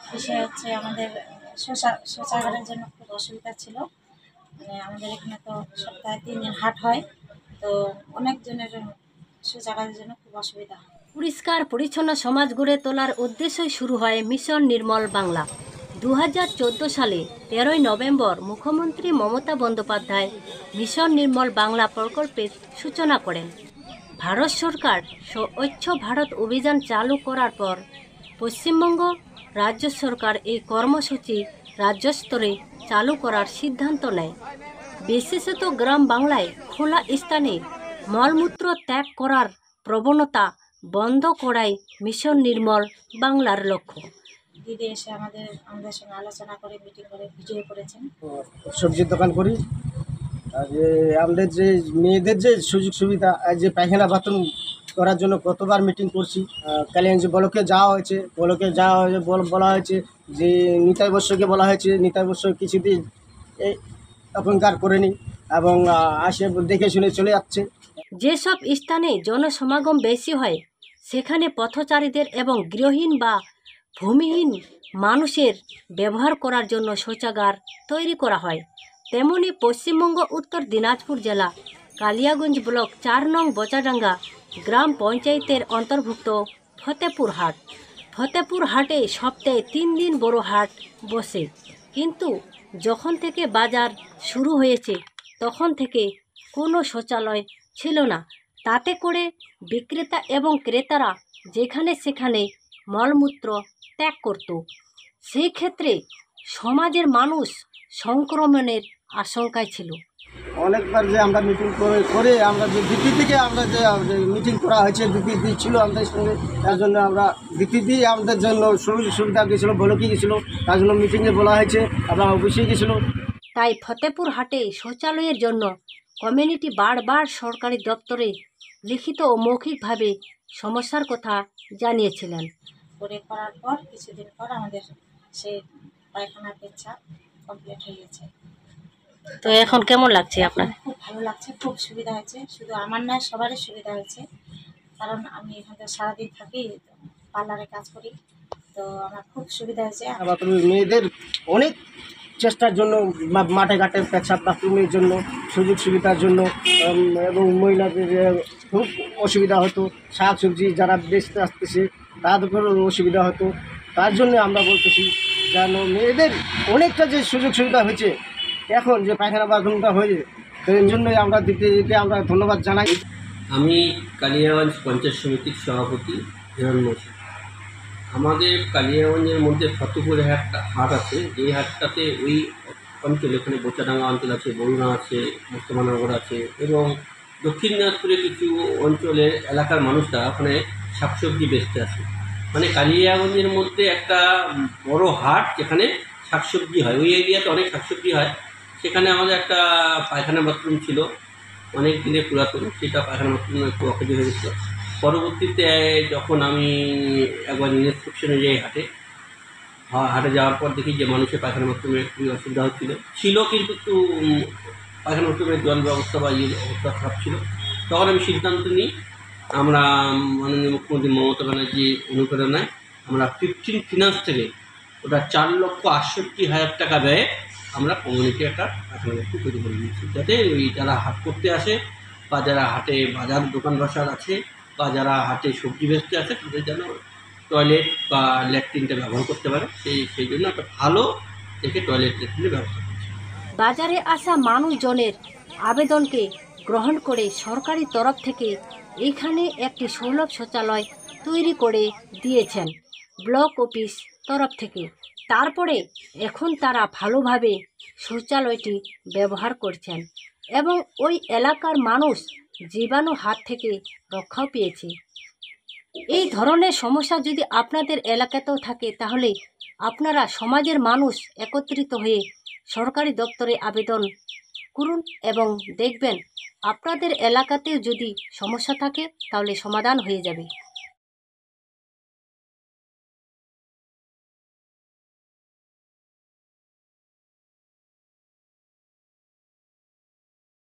বিষয় হচ্ছে আমাদের শৌচাগারের জন্য খুব অসুবিধা ছিল। মানে আমাদের এখানে তো সপ্তাহে 3 দিন হাট হয়, তো অনেকজনের শৌচাগারের জন্য খুব অসুবিধা হয়। পরিষ্কার পরিচ্ছন্ন সমাজ গড়ে তোলার উদ্দেশ্যই শুরু হয় মিশন নির্মল বাংলা। 2014 সালে 13ই নভেম্বর মুখ্যমন্ত্রী মমতা বন্দ্যোপাধ্যায় মিশন নির্মল বাংলা প্রকল্পের সূচনা করেন। ভারত সরকার স্বচ্ছ ভারত অভিযান চালু করার পর পশ্চিমবঙ্গ রাজ্য সরকার এই কর্মসূচি রাজ্য স্তরে চালু করার সিদ্ধান্ত নেয়। বিশেষত গ্রাম বাংলায় খোলা স্থানে মলমূত্র ত্যাগ করার প্রবণতা বন্ধ করাই মিশন নির্মল বাংলার লক্ষ্য। দিদি এসে আমাদের সঙ্গে আলোচনা করে মিটিং করে ভিডিও করেছেন। সবজির দোকান করি, আর যে আমাদের যে মেয়েদের যে সুযোগ সুবিধা, যে পায়খানা বাথরুম করার জন্য কতবার মিটিং করছি। কালিগঞ্জ ব্লকে যাওয়া হয়েছে, বলা হয়েছে যে নিতাই বৎসকে বলা হয়েছে, নিতাই বৎস কিছুদিন এখনকার করেনি এবং আসে দেখে শুনে চলে যাচ্ছে। যেসব স্থানে জনসমাগম বেশি হয় সেখানে পথচারীদের এবং গৃহহীন বা ভূমিহীন মানুষের ব্যবহার করার জন্য শৌচাগার তৈরি করা হয়। তেমনি পশ্চিমবঙ্গ উত্তর দিনাজপুর জেলা কালিয়াগঞ্জ ব্লক 4 নং বচাডাঙ্গা গ্রাম পঞ্চায়েতের অন্তর্ভুক্ত ফতেপুর হাট। ফতেপুর হাটে সপ্তাহে 3 দিন বড় হাট বসে, কিন্তু যখন থেকে বাজার শুরু হয়েছে তখন থেকে কোনো শৌচালয় ছিল না। তাতে করে বিক্রেতা এবং ক্রেতারা যেখানে সেখানে মলমূত্র ত্যাগ করত। সেই ক্ষেত্রে সমাজের মানুষ সংক্রমণের আশঙ্কায় ছিল। অনেকবার যে আমরা মিটিং করে আমরা যে দিদি থেকে আমরা যে মিটিং করা হয়েছে, দিদি ছিল আমাদের সঙ্গে, তার জন্য আমরা দিদি আমাদের জন্য সুবিধা গেছিলো, ব্লকে গেছিলো, তার জন্য মিটিংয়ে বলা হয়েছে, আমরা অবশ্যই গেছিলো। তাই ফতেপুর হাটে শৌচালয়ের জন্য কমিউনিটি বারবার সরকারি দপ্তরে লিখিত ও মৌখিকভাবে সমস্যার কথা জানিয়েছিলেন। করার পর কিছুদিন পর আমাদের সেই পায়খানা পেচ্ছাপ কমপ্লিট হয়ে গেছে। তো এখন কেমন লাগছে আপনার? খুব ভালো লাগছে, খুব সুবিধা হয়েছে। শুধু আমার নয়, সবারই সুবিধা হয়েছে, কারণ আমি এখানে সারাদিন থাকি, পার্লারে কাজ করি, তো আমার খুব সুবিধা হয়েছে। মেয়েদের অনেক চেষ্টার জন্য, মাঠে ঘাটে পেচ্ছাপ বাথরুমের জন্য, সুযোগ সুবিধার জন্য, এবং মহিলাদের খুব অসুবিধা হতো, শাক সবজি যারা বেচতে আসতেছে তাদেরও অসুবিধা হতো। তার জন্য আমরা বলতেছি যেন মেয়েদের অনেকটা যে সুযোগ সুবিধা হয়েছে, এখন যে পায়খানা বাথরুমটা হয়েছে, তো এর জন্যই আমরা দিতে আমরা ধন্যবাদ জানাই। আমি কালিয়াগঞ্জ পঞ্চায়েত সমিতির সভাপতি হিরণময়। আমাদের কালিয়াগঞ্জের মধ্যে ফতেপুরে একটা হাট আছে। এই হাটটাতে ওই অঞ্চলে, ওখানে বোচাডাঙ্গা অঞ্চল আছে, বরুণা আছে, মুস্তফানগর আছে, এবং দক্ষিণ দিনাজপুরে কিছু অঞ্চলের এলাকার মানুষরা ওখানে শাকসবজি বেচতে আসে। মানে কালিয়াগঞ্জের মধ্যে একটা বড় হাট যেখানে শাকসবজি হয়, ওই এরিয়াতে অনেক শাকসবজি হয়। সেখানে আমাদের একটা পায়খানা বাথরুম ছিল, অনেক দিনের পুরাতন, সেটা পায়খানা বাথরুম একটু অকেজো হয়ে গেছিলো। পরবর্তীতে যখন আমি একবার ইনস্পেকশনে যাই হাটে যাওয়ার পর দেখি যে মানুষের পায়খানা বাথরুমে খুবই অসুবিধা ছিল, কিন্তু একটু পায়খানা বাথরুমের জল ব্যবস্থা বা অবস্থা খারাপ ছিল। তখন আমি সিদ্ধান্ত নিই, আমরা মাননীয় মুখ্যমন্ত্রী মমতা ব্যানার্জি অনুপ্রেরণায় আমরা 15 ফিনান্স থেকে ওটা 4,68,000 টাকা ব্যয়ে আমরা কমিউনিটি একটা পায়খানা বাথরুম তৈরি করে দিয়েছি, যাতে ওই যারা হাট করতে আসে বা যারা হাটে বাজার দোকান বসার আছে বা যারা হাটে সবজি বেচতে আছে তাদের যেন টয়লেট বা ল্যাট্রিনটা ব্যবহার করতে পারে, সেই জন্য একটা ভালো দেখে টয়লেট ল্যাট্রিনের ব্যবস্থা করছে। বাজারে আসা মানুষজনের আবেদনকে গ্রহণ করে সরকারি তরফ থেকে এখানে একটি সুলভ শৌচালয় তৈরি করে দিয়েছেন ব্লক অফিস তরফ থেকে। তারপরে এখন তারা ভালোভাবে শৌচালয়টি ব্যবহার করছেন এবং ওই এলাকার মানুষ জীবাণু হাত থেকে রক্ষাও পেয়েছে। এই ধরনের সমস্যা যদি আপনাদের এলাকাতেও থাকে তাহলে আপনারা সমাজের মানুষ একত্রিত হয়ে সরকারি দপ্তরে আবেদন করুন এবং দেখবেন আপনাদের এলাকাতেও যদি সমস্যা থাকে তাহলে সমাধান হয়ে যাবে।